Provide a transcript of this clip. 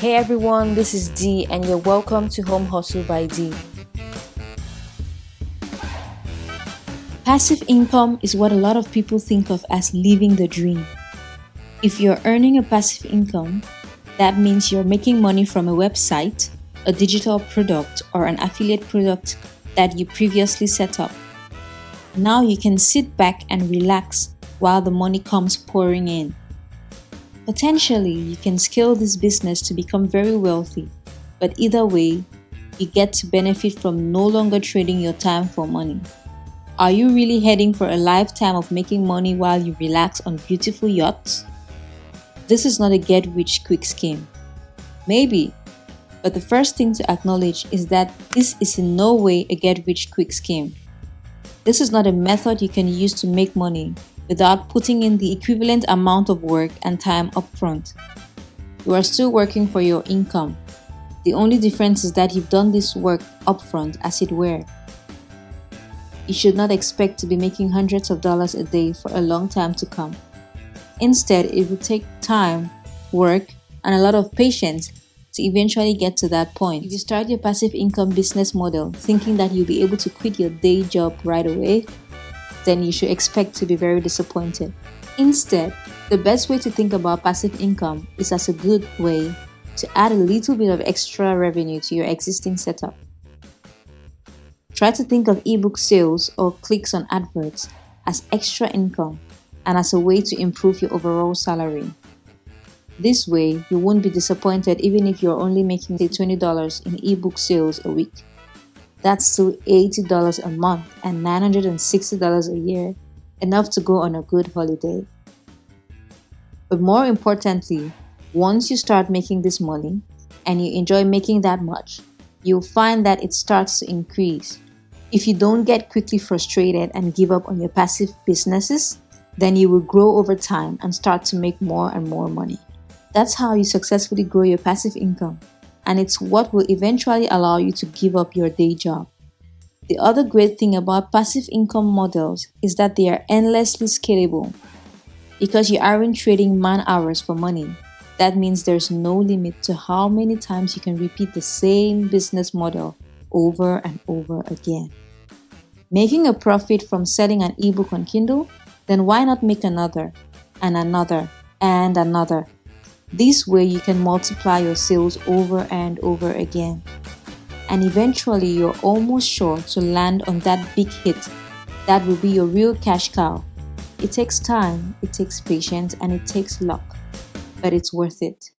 Hey everyone, this is Dee and you're welcome to Home Hustle by Dee. Passive income is what a lot of people think of as living the dream. If you're earning a passive income, that means you're making money from a website, a digital product, or an affiliate product that you previously set up. Now you can sit back and relax while the money comes pouring in. Potentially, you can scale this business to become very wealthy, but either way, you get to benefit from no longer trading your time for money. Are you really heading for a lifetime of making money while you relax on beautiful yachts? This is not a get-rich-quick scheme. Maybe, but the first thing to acknowledge is that this is in no way a get-rich-quick scheme. This is not a method you can use to make money without putting in the equivalent amount of work and time upfront. You are still working for your income. The only difference is that you've done this work upfront, as it were. You should not expect to be making hundreds of dollars a day for a long time to come. Instead, it will take time, work, and a lot of patience to eventually get to that point. If you start your passive income business model thinking that you'll be able to quit your day job right away, then you should expect to be very disappointed. Instead, the best way to think about passive income is as a good way to add a little bit of extra revenue to your existing setup. Try to think of ebook sales or clicks on adverts as extra income and as a way to improve your overall salary. This way, you won't be disappointed even if you're only making say $20 in ebook sales a week. That's still $80 a month and $960 a year, enough to go on a good holiday. But more importantly, once you start making this money and you enjoy making that much, you'll find that it starts to increase. If you don't get quickly frustrated and give up on your passive businesses, then you will grow over time and start to make more and more money. That's how you successfully grow your passive income. And it's what will eventually allow you to give up your day job. The other great thing about passive income models is that they are endlessly scalable. Because you aren't trading man hours for money, that means there's no limit to how many times you can repeat the same business model over and over again. Making a profit from selling an ebook on Kindle? Then why not make another, and another, and another? This way you can multiply your sales over and over again. And eventually you're almost sure to land on that big hit that will be your real cash cow. It takes time, it takes patience, and it takes luck, but it's worth it.